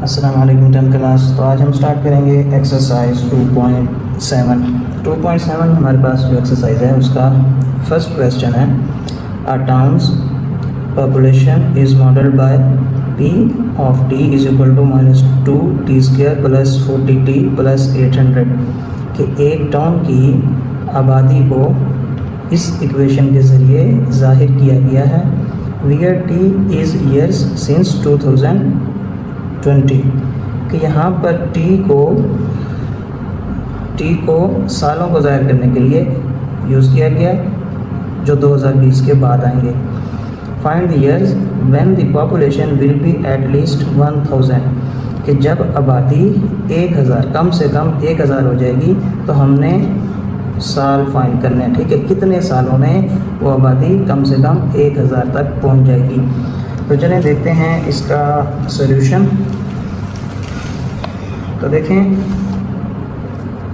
अस्सलाम वालेकुम 10th class. तो आज हम स्टार्ट करेंगे एक्सरसाइज 2.7। 2.7 हमारे पास जो एक्सरसाइज है उसका फर्स्ट क्वेश्चन है, a town's population is modelled by P of T is equal to -2T² plus 40T plus 800 कि एक टाउन की आबादी को इस इक्वेशन के ज़रिए ज़ाहिर किया गया है। Wear T is years since 2020 कि यहाँ पर T को सालों को ज़ाहिर करने के लिए यूज़ किया गया जो 2020 के बाद आएंगे। Find the years when the population will be at least 1000 कि जब आबादी 1000 कम से कम 1000 हो जाएगी तो हमने साल फाइंड करने हैं। ठीक है, कितने सालों में वो आबादी कम से कम 1000 तक पहुंच जाएगी। तो चलें देखते हैं इसका सॉल्यूशन। तो देखें,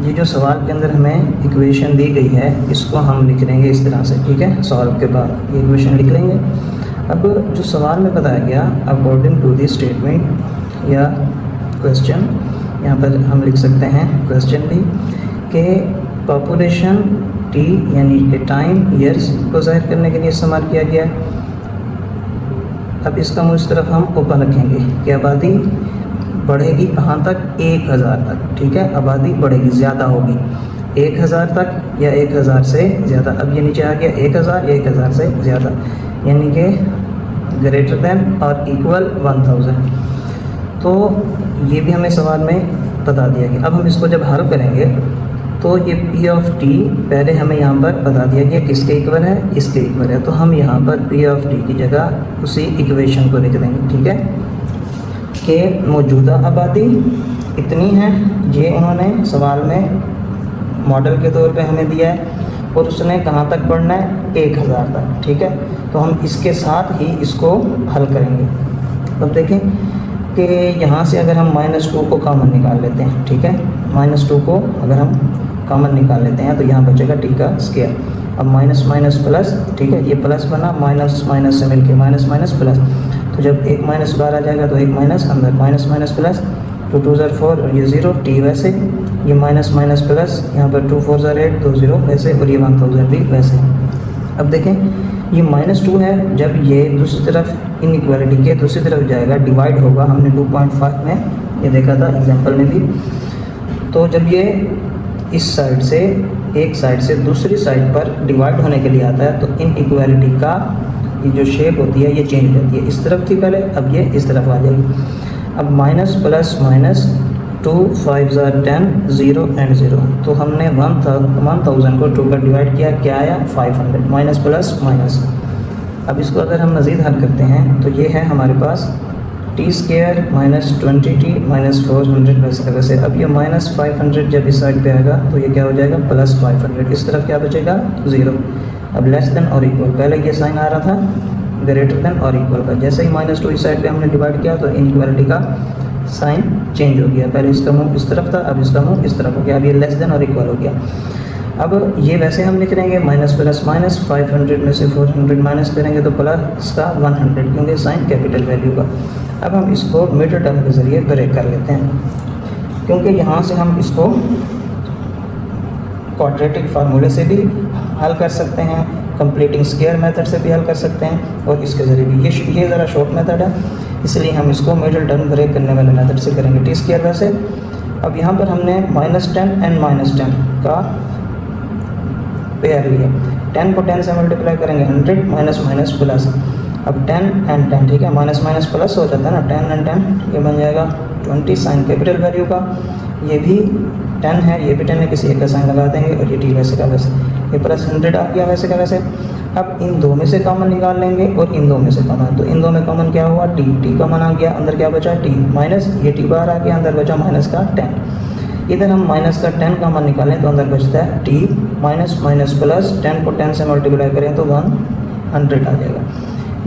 ये जो सवाल के अंदर हमें इक्वेशन दी गई है इसको हम लिख लेंगे इस तरह से। ठीक है, सॉल्व के बाद ये इक्वेशन लिख लेंगे। अब जो सवाल में बताया गया अकॉर्डिंग टू दी स्टेटमेंट या क्वेश्चन, यहाँ पर हम लिख सकते हैं क्वेश्चन भी कि पॉपुलेशन T यानी कि टाइम ईयर्स को ज़ाहिर करने के लिए इस्तेमाल किया गया है। अब इसका मुँह इस तरफ हम ऊपर रखेंगे कि आबादी बढ़ेगी कहाँ तक, 1000 तक। ठीक है, आबादी बढ़ेगी, ज़्यादा होगी 1000 तक या 1000 से ज़्यादा। अब ये नीचे आ गया 1000 या 1000 से ज़्यादा, यानी कि ग्रेटर देन और इक्वल 1000। तो ये भी हमें सवाल में बता दिया गया। अब हम इसको जब हल करेंगे तो ये P ऑफ T पहले हमें यहाँ पर बता दिया गया किसके इक्वल है, इसके इक्वल है। तो हम यहाँ पर P ऑफ T की जगह उसी इक्वेशन को लिख देंगे। ठीक है, कि मौजूदा आबादी इतनी है, ये उन्होंने सवाल में मॉडल के तौर पे हमें दिया है और उसने कहाँ तक बढ़ना है, 1000 तक। ठीक है, तो हम इसके साथ ही इसको हल करेंगे। अब देखें कि यहाँ से अगर हम -2 को कॉमन निकाल लेते हैं। ठीक है, -2 को अगर हम कॉमन निकाल लेते हैं तो यहाँ बचेगा T का स्क्वायर। अब माइनस माइनस प्लस, ठीक है, ये प्लस बना, माइनस माइनस से मिलके माइनस माइनस प्लस। तो जब एक माइनस बाहर आ जाएगा तो एक माइनस अंदर, माइनस माइनस प्लस, 2 2 4 और ये 0 T वैसे, ये माइनस माइनस प्लस, यहाँ पर 2 4 8 2 0 वैसे और ये 1000 भी वैसे। अब देखें ये -2 है, जब ये दूसरी तरफ इनइक्वालिटी के दूसरी तरफ जाएगा डिवाइड होगा, हमने 2.5 में ये देखा था एग्जांपल में भी। तो जब ये इस साइड से एक साइड से दूसरी साइड पर डिवाइड होने के लिए आता है तो इनइक्वालिटी का ये जो शेप होती है ये चेंज हो जाती है। इस तरफ थी पहले, अब ये इस तरफ आ जाएगी। अब माइनस प्लस माइनस, 2 5 10 0 एंड 0। तो हमने 1000 को 2 पर डिवाइड किया, क्या आया 500, माइनस प्लस माइनस। अब इसको अगर हम मज़ीद हल करते हैं तो ये है हमारे पास T² -20T -400 वैसे वैसे। अब ये -500 जब इस साइड पे आएगा तो ये क्या हो जाएगा +500। इस तरफ क्या बचेगा 0। अब लेस देन और इक्वल, पहले ये साइन आ रहा था ग्रेटर देन और इक्वल का, जैसे ही -2 इस साइड पे हमने डिवाइड किया तो इनइक्वालिटी का साइन चेंज हो गया। पहले इसका मुंह इस तरफ था, अब इसका मुंह इस तरफ हो गया। अब ये लेस देन और इक्वल हो गया। अब ये वैसे हम लिख लेंगे माइनस प्लस माइनस, 500 में से 400 माइनस करेंगे तो प्लस का 100, क्योंकि साइन कैपिटल वैल्यू का। अब हम इसको मीटर टर्म के ज़रिए ब्रेक कर लेते हैं, क्योंकि यहाँ से हम इसको क्वाड्रेटिक फार्मूले से भी हल कर सकते हैं, कंप्लीटिंग स्क्वायर मेथड से भी हल कर सकते हैं और इसके ज़रिए भी। ये ज़रा शॉर्ट मेथड है, इसलिए हम इसको मिडल टर्म ब्रेक करने वाले मेथड से करेंगे, T² वैसे। अब यहाँ पर हमने -10 एंड -10 का पेयर लिया, 10 को 10 से मल्टीप्लाई करेंगे 100, माइनस माइनस प्लस। अब 10 एंड 10, ठीक है, माइनस माइनस प्लस हो जाता है ना, 10 एंड 10 ये बन जाएगा 20 साइन कैपिटल वैल्यू का। ये भी 10 है, ये भी 10 है, किसी एक का साइन लगा देंगे और ये T वैसे का वैसे, ये प्लस 100 आ गया वैसे का वैसे। अब इन दो में से कॉमन निकाल लेंगे और इन दो में से कॉमन, तो इन दो में कॉमन क्या हुआ T कॉमन आ गया, अंदर क्या बचा T माइनस, ये T बाहर आ गया, अंदर बचा माइनस का 10। इधर हम माइनस का 10 कॉमन निकालें तो अंदर बचता है T माइनस माइनस प्लस, 10 को 10 से मल्टीप्लाई करें तो 100 आ जाएगा।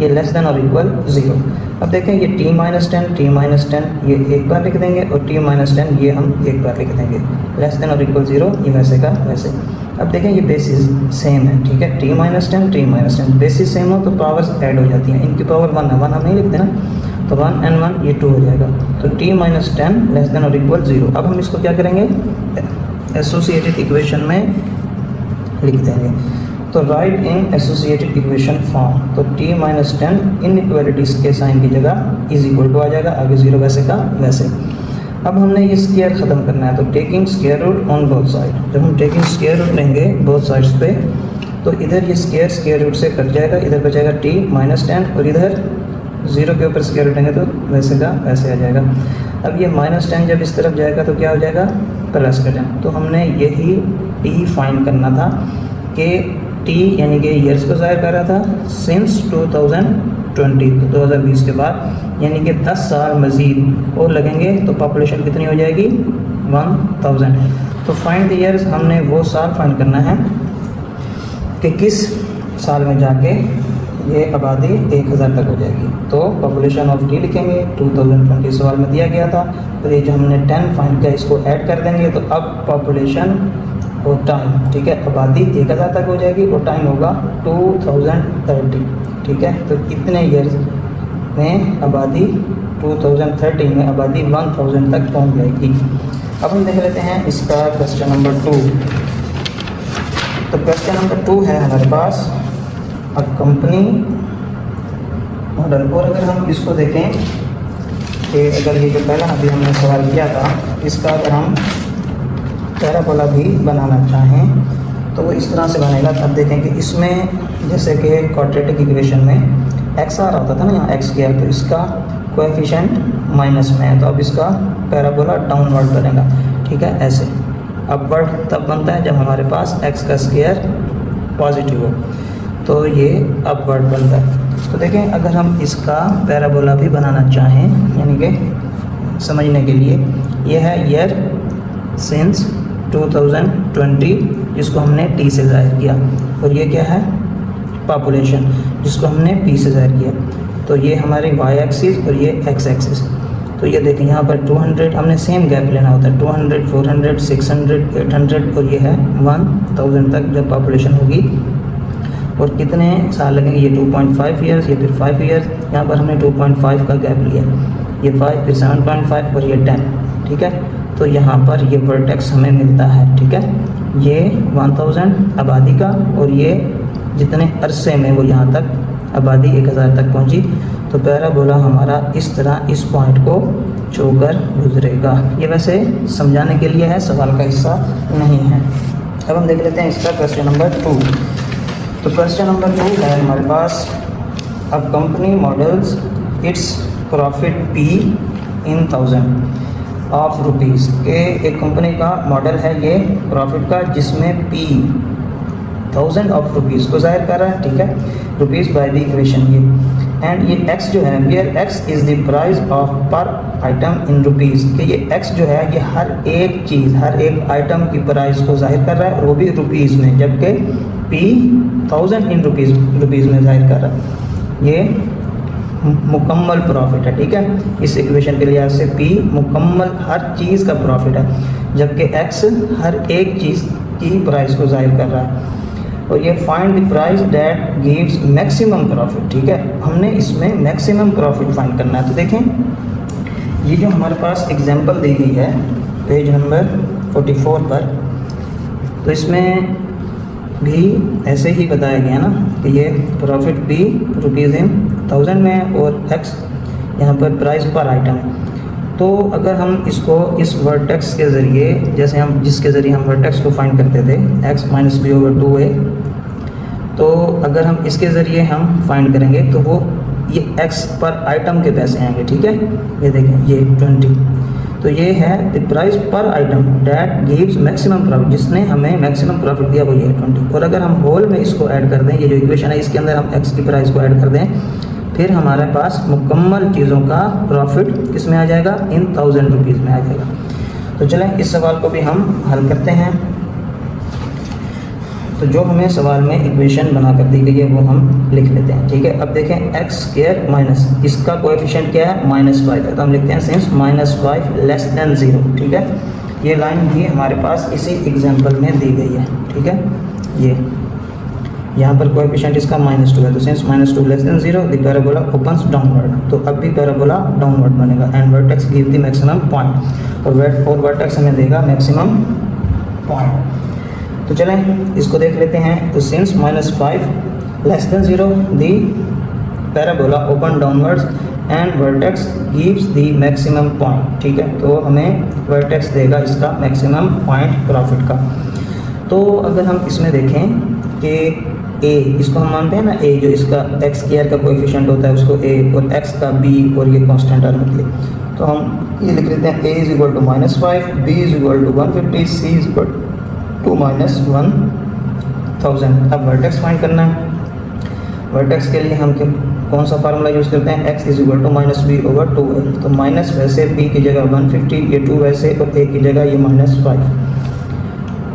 ये लेस देन और इक्वल 0। अब देखें ये T -10 ये एक बार लिख देंगे और T -10 ये हम एक बार लिख देंगे, लेस देन और इक्वल 0, ये वैसे का वैसे। अब देखें ये बेसिस सेम है, ठीक है, T -10 बेसिस सेम हो तो पावर्स ऐड हो जाती हैं, इनकी पावर 1 है, 1 हम नहीं लिखते ना, तो 1 and 1 ये 2 हो जाएगा, तो t माइनस 10 लेस देन और इक्वल 0। अब हम इसको क्या करेंगे, एसोसिएटेड इक्वेशन में लिख देंगे। तो राइट इन एसोसिएटेड इक्वेशन फॉर्म, तो t माइनस 10 इनइक्वालिटीज के साइन की जगह इज इक्वल टू आ जाएगा, आगे 0 वैसे का वैसे। अब हमने ये स्क्वायर ख़त्म करना है, तो taking square root on both side. जब हम टेकिंग स्क्वायर रूट लेंगे बोथ साइड्स पे, तो इधर ये स्क्वायर रूट से कट जाएगा, इधर बचेगा t माइनस 10 और इधर 0 के ऊपर स्क्वायर रूट लेंगे तो वैसे का वैसे आ जाएगा। अब ये माइनस 10 जब इस तरफ जाएगा तो क्या हो जाएगा, प्लस का 10। तो हमने यही t फाइंड करना था कि t यानी कि ईयर्स को ज़ाहिर कर रहा था सिंस 2020, तो 2020 के बाद, यानी कि 10 साल मज़ीद और लगेंगे तो पॉपुलेशन कितनी हो जाएगी, 1000। तो फाइंड द ईयर्स, हमने वो साल फाइंड करना है कि किस साल में जाके ये आबादी 1000 तक हो जाएगी। तो पॉपुलेशन ऑफ टी लिखेंगे, 2020 सवाल में दिया गया था। तो ये जो हमने 10 फाइंड किया इसको ऐड कर देंगे, तो अब पॉपुलेशन और टाइम, ठीक है, आबादी 1000 तक हो जाएगी और टाइम होगा 2030, ठीक है। तो कितने ईयर्स में आबादी 2030 में आबादी 1000 तक पहुंच जाएगी। अब हम देख लेते हैं इसका क्वेश्चन नंबर 2। तो क्वेश्चन नंबर 2 है हमारे पास अ कंपनी मॉडल। और अगर हम इसको देखें कि अगर ये जो पहला अभी हमने सवाल किया था, इसका अगर हम पैराबोला भी बनाना चाहें तो वो इस तरह से बनेगा। अब देखें कि इसमें जैसे कि क्वाड्रेटिक इक्वेशन में एक्स आ रहा होता था ना, यहाँ एक्स स्क्वायर, तो इसका कोएफिशिएंट माइनस में है, तो अब इसका पैराबोला डाउनवर्ड बनेगा, ठीक है, ऐसे। अपवर्ड तब बनता है जब हमारे पास एक्स का स्क्वायर पॉजिटिव हो, तो ये अपवर्ड बनता है। तो देखें अगर हम इसका पैराबोला भी बनाना चाहें, यानी कि समझने के लिए, ये है ईयर सिंस 2020 जिसको हमने t से ज़ाहिर किया, और ये क्या है, पॉपुलेशन जिसको हमने p से ज़ाहिर किया। तो ये हमारे y एक्सिस और ये x एक्सिस। तो ये देखें यहाँ पर 200 हमने सेम गैप लेना होता है, 200, 400, 600, 800 और ये है 1000 तक जब पॉपुलेशन होगी। और कितने साल लगेंगे, ये 2.5 ईयर्स, ये फिर 5 ईयर्स। यहाँ पर हमने 2.5 का गैप लिया, ये 5 फिर 7.5 और ये 10, ठीक है। तो यहाँ पर ये वर्टेक्स हमें मिलता है, ठीक है, ये 1000 आबादी का, और ये जितने अरसे में वो यहाँ तक आबादी 1000 तक पहुँची। तो पैराबोला हमारा इस तरह इस पॉइंट को छूकर गुजरेगा। ये वैसे समझाने के लिए है, सवाल का हिस्सा नहीं है। अब हम देख लेते हैं इसका क्वेश्चन नंबर 2। तो क्वेश्चन नंबर 2 है हमारे पास a company models its profit P in 1000 of rupees के। एक कंपनी का मॉडल है ये प्रॉफिट का, जिसमें P 1000 ऑफ रुपीज़ को ज़ाहिर कर रहा है, ठीक है, रुपीज़ बाय द इक्वेशन ये। एंड ये x जो है, where x is the price of per item in rupees, कि ये x जो है ये हर एक चीज़, हर एक आइटम की प्राइस को ज़ाहिर कर रहा है, और वो भी रुपीज़ में, जबकि P 1000 इन रुपीज़ में ज़ाहिर कर रहा है। ये मुकम्मल प्रॉफिट है, ठीक है, इस इक्वेशन के लिहाज से P मुकम्मल हर चीज़ का प्रॉफिट है, जबकि x हर एक चीज़ की प्राइस को ज़ाहिर कर रहा है। और ये find the price that gives maximum profit, ठीक है, हमने इसमें मैक्सिमम प्रॉफिट फाइंड करना है। तो देखें ये जो हमारे पास एग्जांपल दी गई है पेज नंबर 44 पर, तो इसमें भी ऐसे ही बताया गया ना कि ये प्रॉफिट P रुपीज़ इन 1000 में है और x यहाँ पर प्राइस पर आइटम है। तो अगर हम इसको इस वर्टेक्स के ज़रिए, जैसे हम जिसके ज़रिए हम वर्टेक्स को फाइंड करते थे x minus B over 2a, तो अगर हम इसके ज़रिए हम फाइंड करेंगे तो वो ये x पर आइटम के पैसे आएंगे, ठीक है। ये देखें ये 20, तो ये है द प्राइस पर item that gives maximum profit, जिसने हमें मैक्सिमम प्रॉफिट दिया वो ये है 20। और अगर हम होल में इसको ऐड कर दें, ये जो इक्वेशन है इसके अंदर हम x की प्राइस को ऐड कर दें, फिर हमारे पास मुकम्मल चीज़ों का प्रॉफिट किस में आ जाएगा, इन 1000 रुपीज़ में आ जाएगा। तो चलें इस सवाल को भी हम हल करते हैं। तो जो हमें सवाल में इक्वेशन बना कर दी गई है वो हम लिख लेते हैं, ठीक है। अब देखें एक्स स्क्वायर माइनस, इसका कोएफिशिएंट क्या है, -5 है, तो हम लिखते हैं सिंस -5 लेस देन 0, ठीक है। ये लाइन भी हमारे पास इसी एग्जाम्पल में दी गई है, ठीक है। ये यहाँ पर कोएफिशिएंट इसका -2 है, तो since -2 less than 0 the parabola opens downward, तो अब भी पैराबोला डाउनवर्ड बनेगा and vertex give the maximum point, और वर्टेक्स हमें देगा मैक्सिमम पॉइंट। तो चलें इसको देख लेते हैं। तो since -5 less than 0 the parabola open downwards and vertex gives the maximum point, ठीक है। तो हमें वर्टेक्स देगा इसका मैक्सिमम पॉइंट प्रॉफिट का। तो अगर हम इसमें देखें कि ए, इसको हम मानते हैं ना ए, जो इसका एक्स स्क्वायर का कोएफिशिएंट होता है उसको ए, और एक्स का बी, और ये कांस्टेंट टर्म होती है, तो हम ये लिख लेते हैं a is equal to -5, b is equal to 150, c is equal to -1000। अब वर्टेक्स फाइंड करना है। वर्टेक्स के लिए हम कौन सा फार्मूला यूज़ करते हैं, x is equal to -b/2, तो माइनस वैसे b की जगह 150, ये 2 वैसे, और a की जगह ये -5,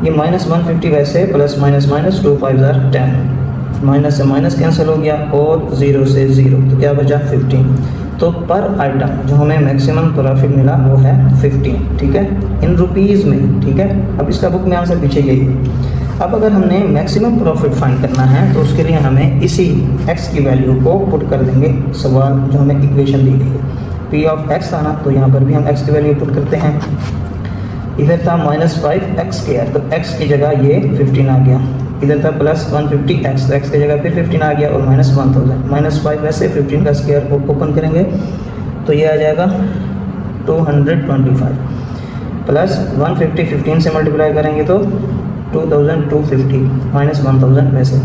ये -150 वैसे, प्लस माइनस माइनस 2 5 10, माइनस से माइनस कैंसिल हो गया, और 0 से 0, तो क्या बचा 15। तो पर आइटम जो हमें मैक्सिमम प्रॉफिट मिला वो है 15, ठीक है, इन रुपीज़ में, ठीक है। अब इसका बुक में आंसर पीछे यही है। अब अगर हमने मैक्सिमम प्रॉफिट फाइंड करना है तो उसके लिए हमें इसी x की वैल्यू को पुट कर देंगे, सवाल जो हमें इक्वेशन दी गई है p ऑफ x था ना, तो यहाँ पर भी हम x की वैल्यू पुट करते हैं। इधर था -5x², तो x की जगह ये 15 आ गया, इधर था +150x, तो x की जगह फिर 15 आ गया, और -1000, -5 वैसे 15 का स्क्वायर को ओपन करेंगे तो ये आ जाएगा 225, प्लस 150 15 से मल्टीप्लाई करेंगे तो 2250, -1000 वैसे।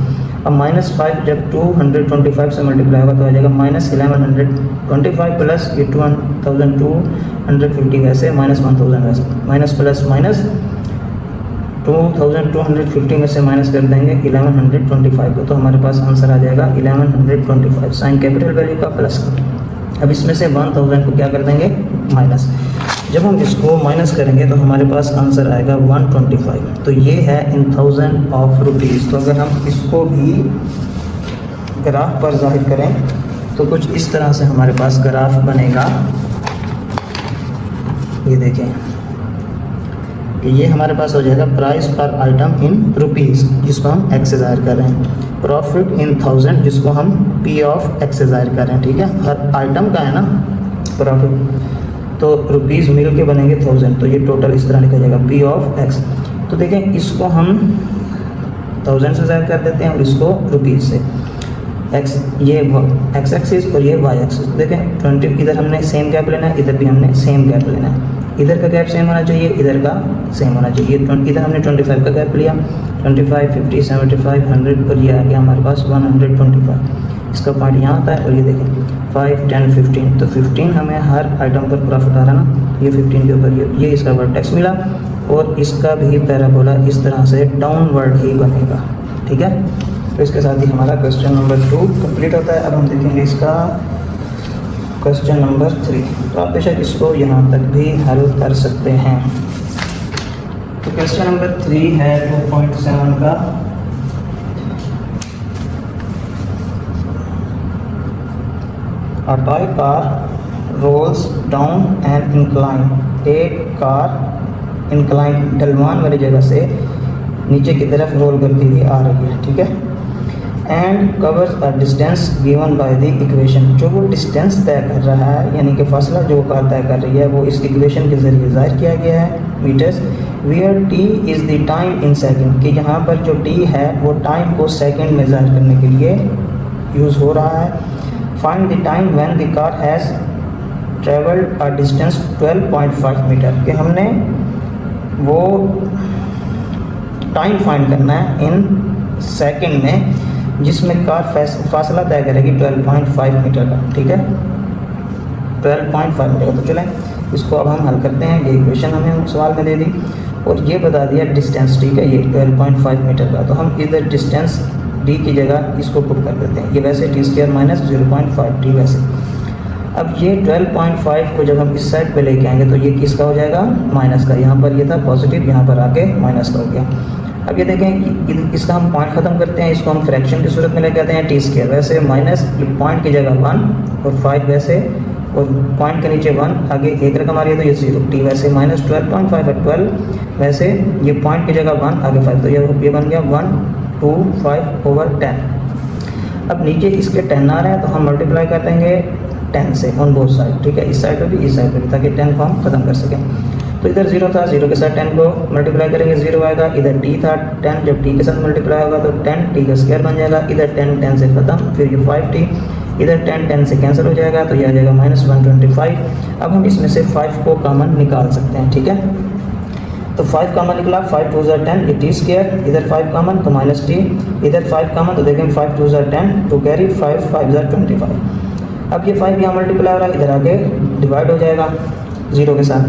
अब -5 जब 225 से मल्टीप्लाई होगा तो आ जाएगा -1125, प्लस ये 2250 वैसे, -1000 वैसे, माइनस प्लस माइनस 2250 में से माइनस कर देंगे 1125 को, तो हमारे पास आंसर आ जाएगा 1125, साइन कैपिटल वैल्यू का प्लस का। अब इसमें से 1000 को क्या कर देंगे, माइनस। जब हम इसको माइनस करेंगे तो हमारे पास आंसर आएगा 125, तो ये है इन 1000 ऑफ रुपीज़। तो अगर हम इसको भी ग्राफ पर जाहिर करें तो कुछ इस तरह से हमारे पास ग्राफ बनेगा। ये देखें कि ये हमारे पास हो जाएगा प्राइस पर आइटम इन रुपीज़, जिसको हम x से ज़ाहिर कर रहे हैं, प्रॉफिट इन 1000 जिसको हम p ऑफ x से ज़ाहिर कर रहे हैं, ठीक है। हर आइटम का है ना प्रॉफिट, तो रुपीज़ मिल के बनेंगे 1000, तो ये टोटल इस तरह लिखा जाएगा p ऑफ x। तो देखें इसको हम 1000 से ज़ाहिर कर देते हैं और इसको रुपीज़ से, x ये x एक्सिस और ये y एक्सिस। तो देखें 20, इधर हमने सेम गैप लेना है, इधर भी हमने सेम गैप लेना है, इधर का गैप सेम होना चाहिए, इधर का सेम होना चाहिए। इधर हमने 25 का गैप लिया, 25 50 75 100, और ये आ गया हमारे पास 125। इसका पॉइंट यहाँ आता है, और ये देखें 5 10 15, तो 15 हमें हर आइटम पर प्रॉफिट आ रहा ना, ये 15 के ऊपर ये इसका वर्टेक्स मिला, और इसका भी पैराबोला इस तरह से डाउनवर्ड ही बनेगा, ठीक है। तो इसके साथ ही हमारा क्वेश्चन नंबर 2 कंप्लीट होता है। अब हम देखेंगे इसका क्वेश्चन नंबर 3। तो आप बेशक इसको यहाँ तक भी हल कर सकते हैं। तो क्वेश्चन नंबर 3 है 2.7 का। A toy car rolls down an incline। एक कार इंक्लाइन ढलवान वाली जगह से नीचे की तरफ रोल करती हुई आ रही है, ठीक है। And covers a distance given by the equation. जो वो डिस्टेंस तय कर रहा है, यानी कि फासला जो कार तय कर रही है, वो इस इक्वेशन के ज़रिए ज़ाहिर किया गया है metres. Where t is the time in second, कि यहाँ पर जो टी है वो टाइम को सेकंड में ज़ाहिर करने के लिए यूज़ हो रहा है। Find the time when the car has travelled a distance 12.5 metre, कि हमने वो टाइम फाइंड करना है इन सेकंड में जिसमें कार फासला तय करेगी 12.5 मीटर का, ठीक है, 12.5 मीटर। तो चलें इसको अब हम हल करते हैं। ये इक्वेशन हमें सवाल में दे दी और ये बता दिया डिस्टेंस, ठीक है, ये 12.5 मीटर का। तो हम इधर डिस्टेंस डी की जगह इसको पुट कर देते हैं। ये वैसे टी स्क्वायर माइनस 0.5 टी वैसे। अब ये 12.5 को जब हम इस साइड पे लेके आएंगे तो ये किसका हो जाएगा, माइनस का। यहाँ पर ये था पॉजिटिव, यहाँ पर आके माइनस का हो गया। अब ये देखें कि इसका हम पॉइंट ख़त्म करते हैं, इसको हम फ्रैक्शन की सूरत में लेके आते हैं टी स्क्वायर। वैसे माइनस पॉइंट की जगह 1 और 5 वैसे, और पॉइंट के नीचे 1 आगे एक रकम आ रही है तो ये 0 टी वैसे माइनस 12.5 है 12 वैसे, ये पॉइंट की जगह 1 आगे 5, तो ये बन गया 25/10। अब नीचे इसके 10 आ रहे हैं तो हम मल्टीप्लाई कर देंगे 10 से ऑन बोथ साइड, ठीक है, इस साइड पे भी इस साइड पे भी, ताकि 10 को हम खत्म कर सकें। तो इधर 0 था, 0 के साथ 10 को मल्टीप्लाई करेंगे 0 आएगा। इधर t था, 10 जब t के साथ मल्टीप्लाई होगा तो 10 t का स्क्वायर बन जाएगा। इधर 10 10 से खत्म, फिर ये 5t, इधर 10 10 से कैंसिल हो जाएगा तो ये आ जाएगा -125। अब हम इसमें से 5 को कॉमन निकाल सकते हैं, ठीक है। तो 5 कॉमन निकला, 5 2 10, ये t स्क्वायर, इधर 5 कॉमन तो -t, इधर 5 कॉमन तो देखें 5 2 10, टू कैरी 5 5 25। अब ये 5 यहाँ मल्टीप्लाई हो रहा है, इधर आके डिवाइड हो जाएगा 0 के साथ,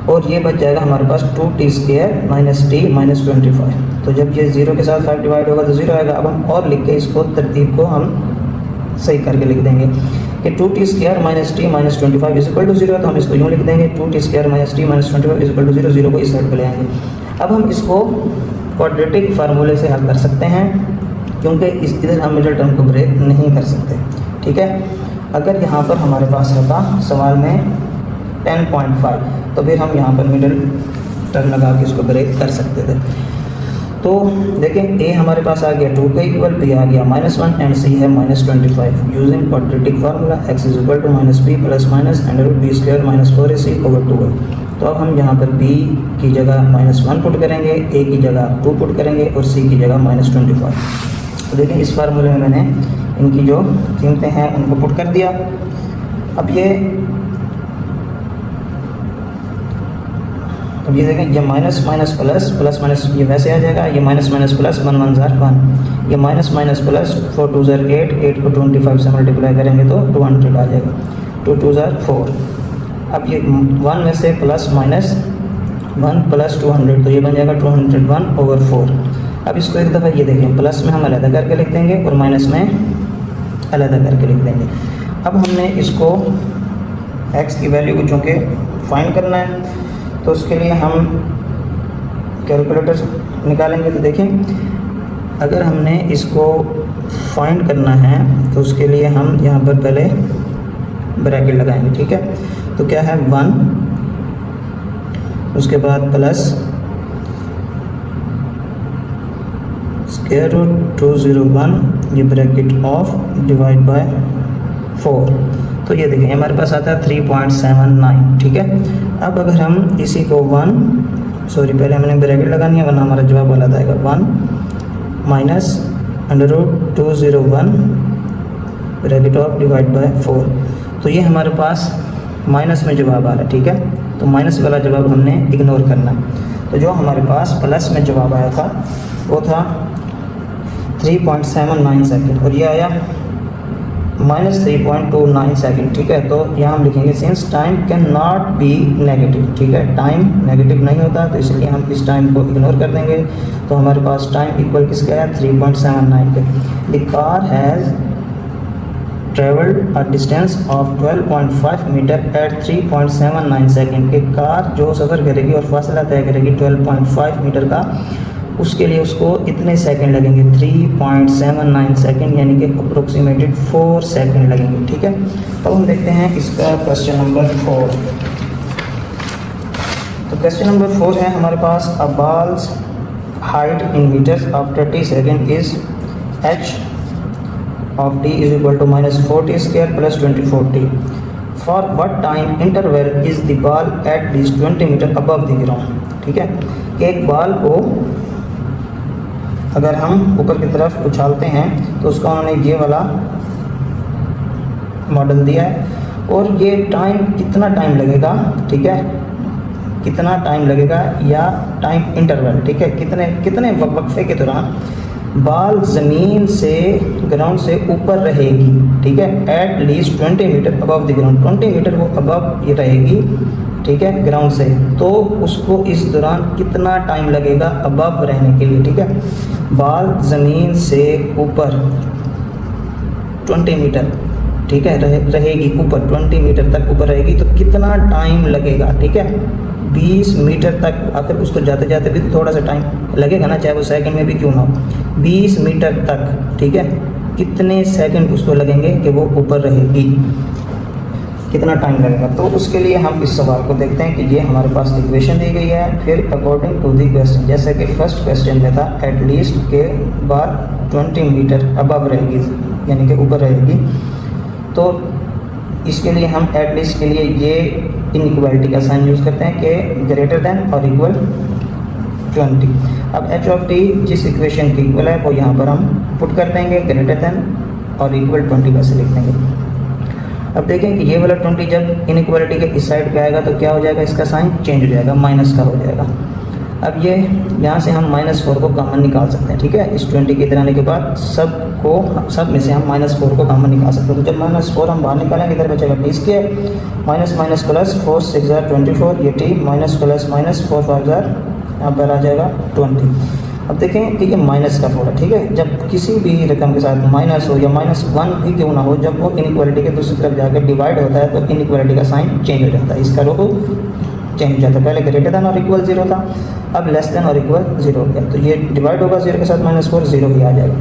और ये बच जाएगा हमारे पास 2t स्क्वायर -t -25। तो जब ये 0 के साथ 5 डिवाइड होगा तो 0 आएगा। अब हम और लिख के इसको तरतीब को हम सही करके लिख देंगे कि 2t square -t -25 is equal to 0, तो हम इसको यूँ लिख देंगे 2t square -t -25 is equal to 0, 0 को इस साइड पर ले आएंगे। अब हम इसको क्वाड्रेटिक फार्मूले से हल कर सकते हैं, क्योंकि इधर हम मिडिल टर्म को ब्रेक नहीं कर सकते, ठीक है। अगर यहाँ पर हमारे पास होता सवाल में 10.5 तो फिर हम यहाँ पर मिडिल टर्म लगा के इसको ब्रेक कर सकते थे। तो देखें a हमारे पास आ गया 2 के इक्वल, b आ गया -1 एंड c है -25। Using quadratic formula x is equal to -b plus √b square -4ac over 2a। तो अब हम यहाँ पर b की जगह -1 पुट करेंगे, a की जगह 2 पुट करेंगे और c की जगह -25। तो देखें इस फार्मूले में मैंने इनकी जो कीमतें हैं उनको पुट कर दिया। अब ये देखें, ये minus minus plus plus minus ये वैसे आ जाएगा, ये माइनस माइनस प्लस 1 1 ज़ार 1, ये माइनस माइनस प्लस 4 2 ज़ार 8, 8 को 25 से मल्टीप्लाई करेंगे तो 200 आ जाएगा, 2 2 ज़ार 4। अब ये 1 में से प्लस माइनस 1 प्लस 200 तो ये बन जाएगा 201 ओवर 4। अब इसको एक दफ़ा ये देखें, प्लस में हम अलग करके लिख देंगे और माइनस में अलग करके लिख देंगे। अब हमने इसको x की वैल्यू को चूँकि फाइंड करना है तो उसके लिए हम कैलकुलेटर निकालेंगे। तो देखें, अगर हमने इसको फाइंड करना है तो उसके लिए हम यहाँ पर पहले ब्रैकेट लगाएंगे, ठीक है। तो क्या है 1, उसके बाद प्लस स्क्वायर रूट 201, ये ब्रैकेट ऑफ डिवाइड बाय 4। तो ये देखें हमारे पास आता है 3.79, ठीक है। अब अगर हम इसी को पहले हमने ब्रैकेट लगानी है वरना हमारा जवाब गलत आएगा। 1 minus √201 bracket of divide by 4। तो ये हमारे पास माइनस में जवाब आ रहा है, ठीक है। तो माइनस वाला जवाब हमने इग्नोर करना है। तो जो हमारे पास प्लस में जवाब आया था वो था 3.79 सेकेंड और ये आया -3.29 सेकेंड, ठीक है। तो यहाँ हम लिखेंगे since time can not be negative, ठीक है। टाइम नेगेटिव नहीं होता तो इसलिए हम इस टाइम को इग्नोर कर देंगे। तो हमारे पास टाइम इक्वल किसका है 3.79 के। The car has travelled a distance of 12.5 metre at 3.79 second के कार जो सफ़र करेगी और फासला तय करेगी 12.5 मीटर का, उसके लिए उसको इतने सेकंड लगेंगे 3.79 सेकंड, यानी कि अप्रोक्सीमेटेड 4 सेकंड लगेंगे, ठीक है। तो हम देखते हैं इसका क्वेश्चन नंबर 4। तो क्वेश्चन नंबर 4 है हमारे पास a ball's height in metres of 30 second is h of t is equal to -4t square plus 24t. For what time interval is the ball at least 20 metre above the ground, ठीक है। कि एक ball को अगर हम ऊपर की तरफ उछालते हैं तो उसका उन्होंने ये वाला मॉडल दिया है और ये टाइम कितना टाइम लगेगा, ठीक है, कितना टाइम लगेगा या टाइम इंटरवल, ठीक है, कितने वक्फे के दौरान बॉल ज़मीन से ग्राउंड से ऊपर रहेगी, ठीक है। At least 20 metre above the ground, 20 metre वो अबव ये रहेगी, ठीक है, ग्राउंड से। तो उसको इस दौरान कितना टाइम लगेगा अबव रहने के लिए, ठीक है। बॉल ज़मीन से ऊपर 20 मीटर, ठीक है, रहेगी ऊपर 20 मीटर तक ऊपर रहेगी तो कितना टाइम लगेगा, ठीक है। 20 मीटर तक, आखिर उसको जाते जाते भी थोड़ा सा टाइम लगेगा ना, चाहे वो सेकंड में भी क्यों ना हो। 20 मीटर तक, ठीक है, कितने सेकंड उसको लगेंगे कि वो ऊपर रहेगी। कितना टाइम लगेगा। तो उसके लिए हम इस सवाल को देखते हैं कि ये हमारे पास इक्वेशन दी गई है, फिर अकॉर्डिंग टू दी क्वेश्चन, जैसे कि फर्स्ट क्वेश्चन में था एटलीस्ट के बाद 20 मीटर अबव रहेगी, यानी कि ऊपर रहेगी। तो इसके लिए हम एटलीस्ट के लिए ये इनइक्वालिटी का साइन यूज़ करते हैं कि ग्रेटर देन और इक्वल 20। अब एच ऑफ टी जिस इक्वेशन की इक्वल है वो यहाँ पर हम पुट कर देंगे, ग्रेटर देन और इक्वल 20 वैसे लिख देंगे। अब देखें कि ये वाला 20 जब इनइक्वालिटी के इस साइड पे आएगा तो क्या हो जाएगा, इसका साइन चेंज हो जाएगा, माइनस का हो जाएगा। अब ये यहाँ से हम -4 को कॉमन निकाल सकते हैं, ठीक है। इस 20 के इधर आने के बाद सब में से हम -4 को कॉमन निकाल सकते हैं। तो जब -4 हम बाहर निकालेंगे इधर बचेगा T square, minus minus plus 4 6 24, ये टी माइनस प्लस माइनस 4 5 यहाँ पर आ जाएगा 20। अब देखें कि ये माइनस का 4 है, ठीक है। जब किसी भी रकम के साथ माइनस हो या -1 भी क्यों ना हो, जब वो इनइक्वालिटी के दूसरी तरफ जाकर डिवाइड होता है तो इनइक्वालिटी का साइन चेंज हो जाता है, इसका रूप चेंज हो जाता है। पहले ग्रेटर देन और इक्वल 0 था, अब लेस देन और इक्वल 0 हो गया, तो ये डिवाइड होगा 0 के साथ -4 0 ही आ जाएगा।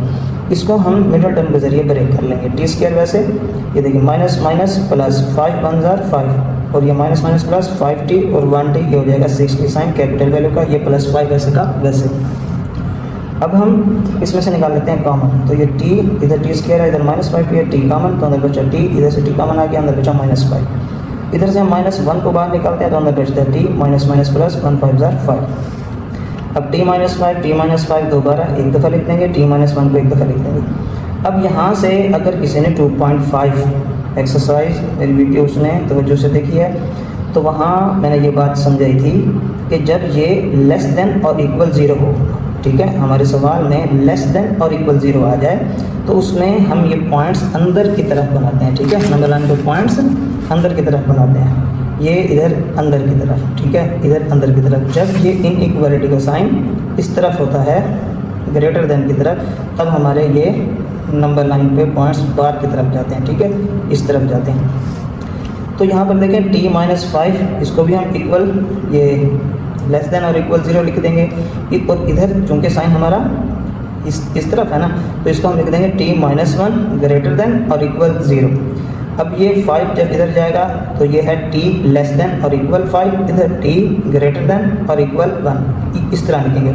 इसको हम मिडल टर्म के जरिए ब्रेक कर लेंगे। टी स्क्वायर वैसे ये देखिए माइनस माइनस प्लस 5 1 जार 5 और ये माइनस माइनस प्लस 5t और 1t, ये हो जाएगा 6t साइन कैपिटल वैल्यू का, ये +5 वैसे का वैसे। अब हम इसमें से निकाल लेते हैं कॉमन, तो ये t इधर टी स्क्वायर है, इधर -5 है, t कॉमन तो अंदर बचा t, इधर से t कॉमन आ गया, अंदर बचा -5। इधर से हम -1 को बाहर निकालते हैं तो अंदर बचता है t minus minus plus 1 5 jar 5। अब t माइनस 5 दोबारा एक दफ़ा लिख देंगे, t माइनस 1 को एक दफ़ा लिख देंगे। अब यहाँ से अगर किसी ने 2.5 एक्सरसाइज मेरी वीडियो उसने तवज्जो से देखी है तो वहाँ मैंने ये बात समझाई थी कि जब ये लेस देन और इक्वल 0 हो, ठीक है, हमारे सवाल में लेस देन और इक्वल 0 आ जाए तो उसमें हम ये पॉइंट्स अंदर की तरफ बनाते हैं, ठीक है। नंबर लाइन के पॉइंट्स अंदर की तरफ बनाते हैं, ये इधर अंदर की तरफ, ठीक है, इधर अंदर की तरफ। जब ये इनइक्वालिटी का साइन इस तरफ होता है ग्रेटर देन की तरफ, तब हमारे ये नंबर लाइन पे पॉइंट्स बाहर की तरफ जाते हैं, ठीक है, इस तरफ जाते हैं। तो यहाँ पर देखें t माइनस 5, इसको भी हम इक्वल ये लेस देन और इक्वल 0 लिख देंगे, और इधर चूँकि साइन हमारा इस तरफ है ना, तो इसको हम लिख देंगे t माइनस 1 ग्रेटर देन और इक्वल 0। अब ये 5 जब इधर जाएगा तो ये है t लेस देन और इक्वल 5, इधर t ग्रेटर देन और इक्वल 1, इस तरह लिखेंगे।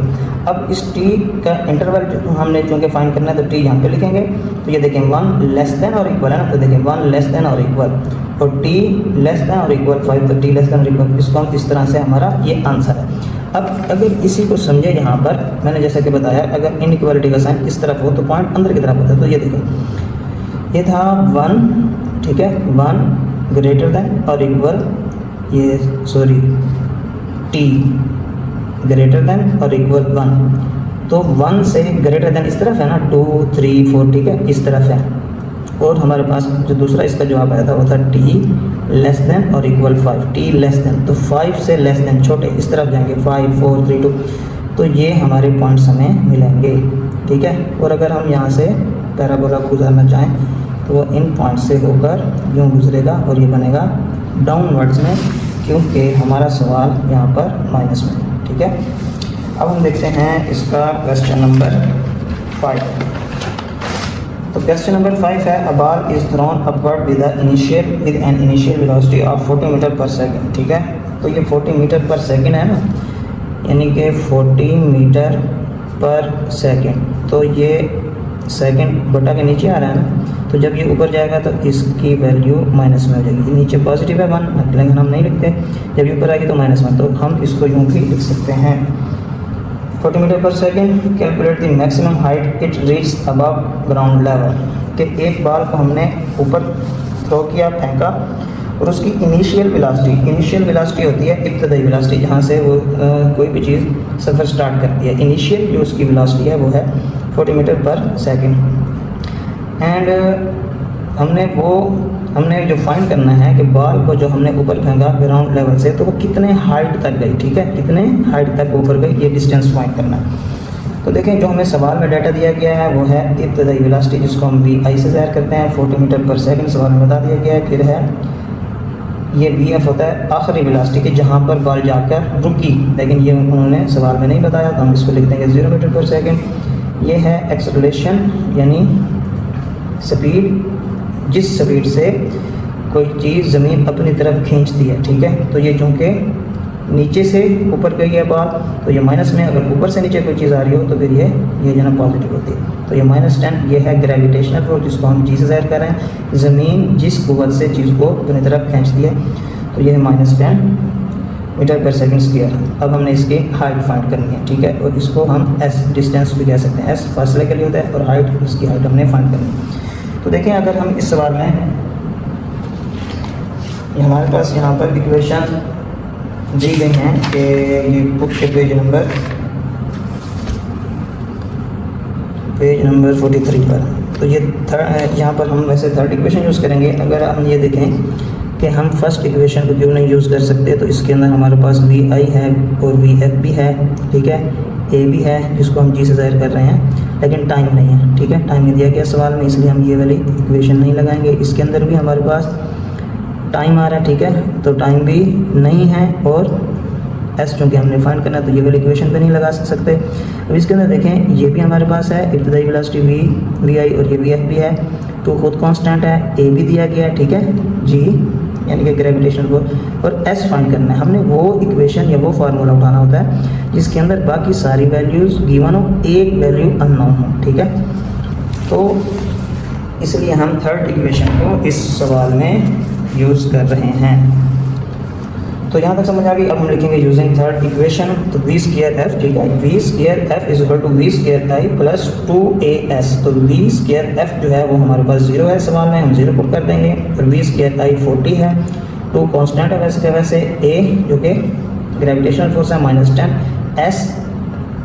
अब इस t का इंटरवल जो हमने चूँकि फाइंड करना है तो t यहाँ पे लिखेंगे, तो ये देखें 1 लेस देन और इक्वल है ना, तो देखें 1 लेस देन और इक्वल, और t लेस देन और इक्वल 5, तो t लेस देन और इक्वल, इसको हम इस तरह से हमारा ये आंसर है। अब अगर इसी को समझे, यहाँ पर मैंने जैसा कि बताया अगर इनइक्वालिटी का साइन इस तरफ हो तो पॉइंट अंदर की तरफ होता है। तो ये देखें ये था 1, ठीक है, 1 ग्रेटर देन और इक्वल ये t ग्रेटर देन और इक्वल 1, तो 1 से ग्रेटर देन इस तरफ है ना, 2 3 4, ठीक है, इस तरफ है। और हमारे पास जो दूसरा इसका जवाब आया था वो था t लेस देन और इक्वल 5, t लेस देन, तो 5 से लेस देन छोटे इस तरफ जाएंगे, 5 4 3 2, तो ये हमारे पॉइंट्स हमें मिलेंगे, ठीक है। और अगर हम यहाँ से पैराबोला गुजारना चाहें तो वो इन पॉइंट से होकर यूँ गुजरेगा और ये बनेगा डाउनवर्ड्स में, क्योंकि हमारा सवाल यहाँ पर माइनस में, ठीक है। अब हम देखते हैं इसका क्वेश्चन नंबर 5। तो क्वेश्चन नंबर 5 है, a ball is thrown upward with an initial velocity of 40 metre per second, ठीक है। तो ये 40 मीटर पर सेकंड है ना, यानी कि 40 मीटर पर सेकंड, तो ये सेकंड बटा के नीचे आ रहा है ना, तो जब ये ऊपर जाएगा तो इसकी वैल्यू माइनस में हो जाएगी। नीचे पॉजिटिव है 1, लेकिन हम नहीं लिखते, जब ये ऊपर आएगी तो -1, तो हम इसको यूँ भी लिख सकते हैं 40 मीटर पर second. Calculate the maximum height it reach above ground level, कि एक बॉल को हमने ऊपर थ्रो किया, फेंका, और उसकी इनिशियल वेलोसिटी होती है इब्तदाई वेलोसिटी, जहाँ से वो कोई भी चीज़ सफ़र स्टार्ट करती है। इनिशियल जो उसकी वेलोसिटी है वो है 40 मीटर पर सेकेंड। एंड हमने जो फाइंड करना है कि बॉल को जो हमने ऊपर फेंका ग्राउंड लेवल से, तो वो कितने हाइट तक गई, ठीक है, कितने हाइट तक ऊपर गई, ये डिस्टेंस फाइंड करना है। तो देखें जो हमें सवाल में डाटा दिया गया है वो है इब्तदाई वेलोसिटी, जिसको हम vi से ज़ाहिर करते हैं, 40 मीटर पर सेकंड सवाल में बता दिया गया है। फिर है ये vf होता है आखिरी वेलोसिटी की, जहाँ पर बॉल जाकर रुकी, लेकिन ये उन्होंने सवाल में नहीं बताया, तो हम इसको लिख देंगे 0 मीटर पर सेकेंड। ये है एक्सेलरेशन, यानी स्पीड, जिस स्पीड से कोई चीज़ ज़मीन अपनी तरफ खींचती है, ठीक है। तो ये चूँकि नीचे से ऊपर गई है बात, तो ये माइनस में, अगर ऊपर से नीचे कोई चीज़ आ रही हो तो फिर ये जो ना पॉजिटिव होती है। तो ये -10 ये है ग्रेविटेशनल फोर्स, जिसको हम जी से ज़ाहिर कर रहे हैं। ज़मीन जिस कुव्वत से चीज़ को अपनी तरफ खींचती है, तो ये है -10 मीटर पर सेकंड स्क्वायर। अब हमने इसकी हाइट फाइंड करनी है, ठीक है। और इसको हम एस डिस्टेंस भी कह सकते हैं, एस फासले के लिए होता है और हाइट, इसकी हाइट हमने फाइंड करनी है। तो देखें, अगर हम इस सवाल में हमारे पास यहाँ पर इक्वेशन दी गई हैं कि ये बुक के पेज नंबर 43 पर, तो ये यहाँ पर हम वैसे थर्ड इक्वेशन यूज़ करेंगे। अगर हम ये देखें कि हम फर्स्ट इक्वेशन को क्यों नहीं यूज़ कर सकते, तो इसके अंदर हमारे पास वी आई है और वी एफ भी है, ठीक है, ए भी है जिसको हम जी से ज़ाहिर कर रहे हैं, लेकिन टाइम नहीं है, ठीक है। टाइम नहीं दिया गया सवाल में, इसलिए हम ये वाली इक्वेशन नहीं लगाएंगे। इसके अंदर भी हमारे पास टाइम आ रहा है, ठीक है, तो टाइम भी नहीं है, और एस चूँकि हमने फाइंड करना है तो ये वाली इक्वेशन पे नहीं लगा सकते। अब इसके अंदर देखें, ये भी हमारे पास है इब्तदाई वेलोसिटी वी आई और ये वी एफ भी है, तो खुद कांस्टेंट है, ए भी दिया गया है, ठीक है, जी यानी कि ग्रेविटेशनल फोर्स, और एस फाइंड करना है। हमने वो इक्वेशन या वो फार्मूला उठाना होता है जिसके अंदर बाकी सारी वैल्यूज़ गिवन हो, एक वैल्यू अननोन हो, ठीक है। तो इसलिए हम थर्ड इक्वेशन को इस सवाल में यूज़ कर रहे हैं। तो यहाँ तक समझ आ गई। अब हम लिखेंगे यूजिंग थर्ड इक्वेशन, तो वी स्क्वायर एफ, ठीक है, v square f is equal to v square i plus 2as। तो वी स्क्वायर एफ जो है वो हमारे पास 0 है, सवाल में हम 0 पुट कर देंगे, और वी स्क्वायर आई 40 है, 2 कांस्टेंट है वैसे के वैसे, ए जो कि ग्रेविटेशनल फोर्स है -10, एस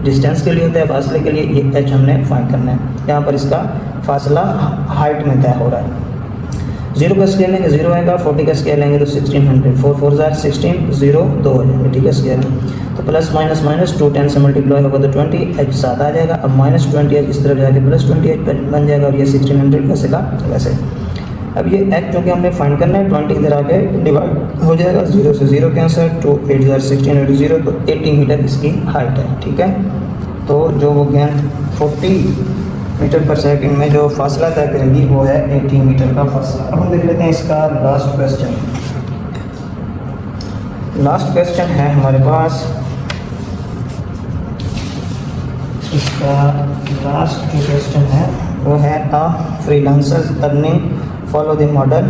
डिस्टेंस के लिए होता है, फासले के लिए, ये एच हमने फाइंड करना है। यहाँ पर इसका फासला हाइट में तय हो रहा है। 0 का स्केयर लेंगे 0 आएगा, 40 का स्केयर लेंगे तो 1600, 4 4 16, 0 2 हो जाएंगे, ठीक है, स्केयर में। तो प्लस माइनस माइनस 2 10 से मल्टीप्लाई होगा तो 20, एच 7 आ जाएगा। अब -20 एच इस तरफ जाके +20 एच बन जाएगा, और ये 1600 वैसे का वैसे। अब ये एच जो कि हमने फाइंड करना है, 20 इधर आके डिवाइड हो जाएगा, 0 से 0 कैंसर, 2 8 16 0, तो 80 मीटर इसकी हाइट है, ठीक है। तो जो वो गेंद 40 मीटर पर सेकंड में जो फासला तय करेगी वो है 80 मीटर का फासला। अब हम देख लेते हैं इसका लास्ट क्वेश्चन। लास्ट क्वेश्चन है हमारे पास, इसका लास्ट जो क्वेश्चन है वो है a freelancer's earning follow the model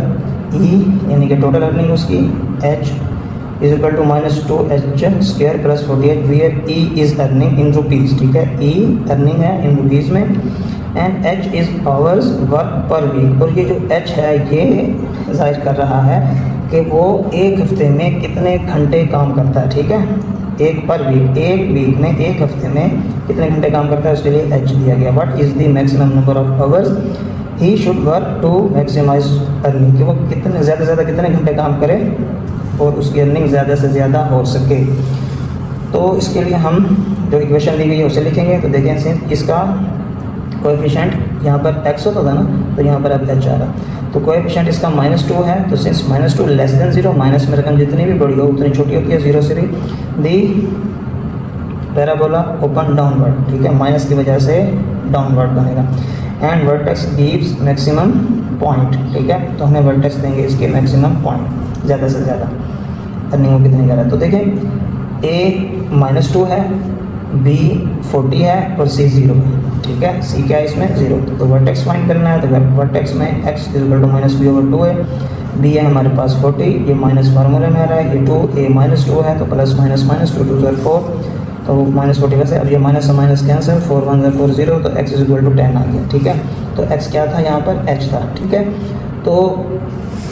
E, यानी कि टोटल अर्निंग उसकी H is equal to -2h square plus 40h, V E is earning in rupees, ठीक है, ई अर्निंग है इन रुपीज़ में, and H is hours work per week. और ये जो एच है ये जाहिर कर रहा है कि वो एक हफ्ते में कितने घंटे काम करता है, ठीक है, एक पर वीक, एक वीक में, एक हफ्ते में कितने घंटे काम करता है, उसके लिए एच दिया गया। What is the maximum number of hours he should work to maximise earning, कि वो कितने ज़्यादा से ज़्यादा कितने घंटे काम करे और उसकी अर्निंग ज़्यादा से ज़्यादा हो सके। तो इसके लिए हम जो इक्वेशन दी गई है उसे लिखेंगे। तो देखें सिंस इसका कोएफिशिएंट यहाँ पर x होता था ना, तो यहाँ पर अब h आ रहा, तो कोएफिशिएंट इसका -2 है, तो सिंस -2 लेस देन 0, माइनस में रकम जितनी भी बड़ी हो उतनी छोटी होती है 0 से भी, दी पैराबोला ओपन डाउनवर्ड, ठीक है, माइनस की वजह से डाउनवर्ड बनेगा, and vertex gives maximum point, ठीक है, तो हमें वर्टेक्स देंगे इसके मैक्सिमम पॉइंट, ज़्यादा से ज़्यादा अर्निंग वो कितनी कर रहा है। तो देखें a -2 है, b 40 है और c 0 है, ठीक है, c क्या है इसमें 0, तो वर्टेक्स फाइंड करना है। तो वर्टेक्स में x is equal to -b/2 है, b है हमारे पास 40, ये माइनस फार्मूले में आ रहा है, ये 2 a -2 है तो प्लस माइनस माइनस 2 2 4, तो -40 वैसे, अब ये माइनस से माइनस कैंसिल, 4 1 4 0, तो x इज इक्वल टू 10 आ गया, ठीक है। तो x क्या था यहाँ पर, h था, ठीक है। तो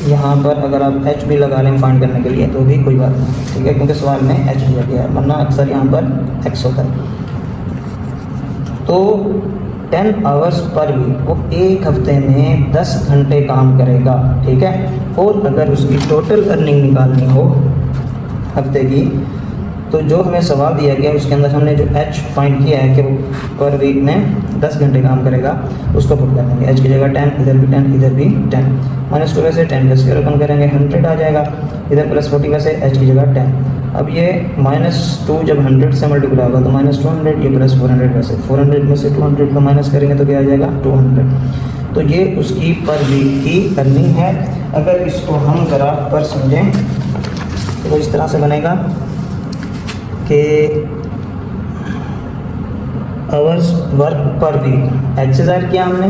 यहाँ पर अगर आप h भी लगा लें फाइंड करने के लिए तो भी कोई बात नहीं, ठीक है, क्योंकि सवाल में h दिया गया है, वरना अक्सर यहाँ पर x होता है। तो 10 आवर्स पर वीक, वो एक हफ्ते में 10 घंटे काम करेगा, ठीक है। और अगर उसकी टोटल अर्निंग निकालनी हो हफ्ते की, तो जो हमें सवाल दिया गया उसके अंदर हमने जो h फाइंड किया है कि वो पर वीक में 10 घंटे काम करेगा, उसको पुट कर देंगे, h की जगह 10, इधर भी 10, इधर भी 10, -2 वैसे 10 का स्क्वायर ओपन करेंगे 100 आ जाएगा, इधर +40 वैसे h की जगह 10। अब ये -2 जब 100 से मल्टीप्लाई होगा तो -200, ये +400 वैसे, 400 में से 200 को माइनस करेंगे तो क्या आ जाएगा 200। तो ये उसकी पर वीक की अर्निंग है। अगर इसको हम ग्राफ पर समझें तो इस तरह से बनेगा कि hours work per week h से ज़ाहिर किया हमने,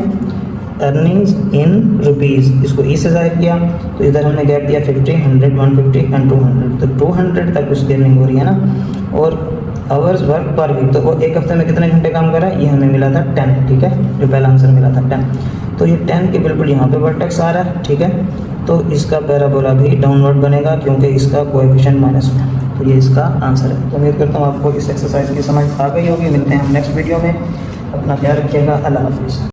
अर्निंग्स इन रुपीज़ इसको ई से ज़ाहिर किया, तो इधर हमने गैप दिया 50, 100, 150 एंड 200, तो 200 तक उसकी अर्निंग हो रही है ना। और आवर्स वर्क पर वीक, तो वो एक हफ्ते में कितने घंटे काम कर रहा है, ये हमें मिला था 10, ठीक है, जो पहला आंसर मिला था 10। तो ये 10 के बिल्कुल यहाँ पे वर्टेक्स आ रहा है, ठीक है, तो इसका पैराबोला भी डाउनवर्ड बनेगा क्योंकि इसका कोएफिशिएंट माइनस में, तो ये इसका आंसर है। तो उम्मीद करता हूँ आपको इस एक्सरसाइज की समझ आ गई होगी। मिलते हैं हम नेक्स्ट वीडियो में, अपना ख्याल रखिएगा, अल्लाह हाफिज़।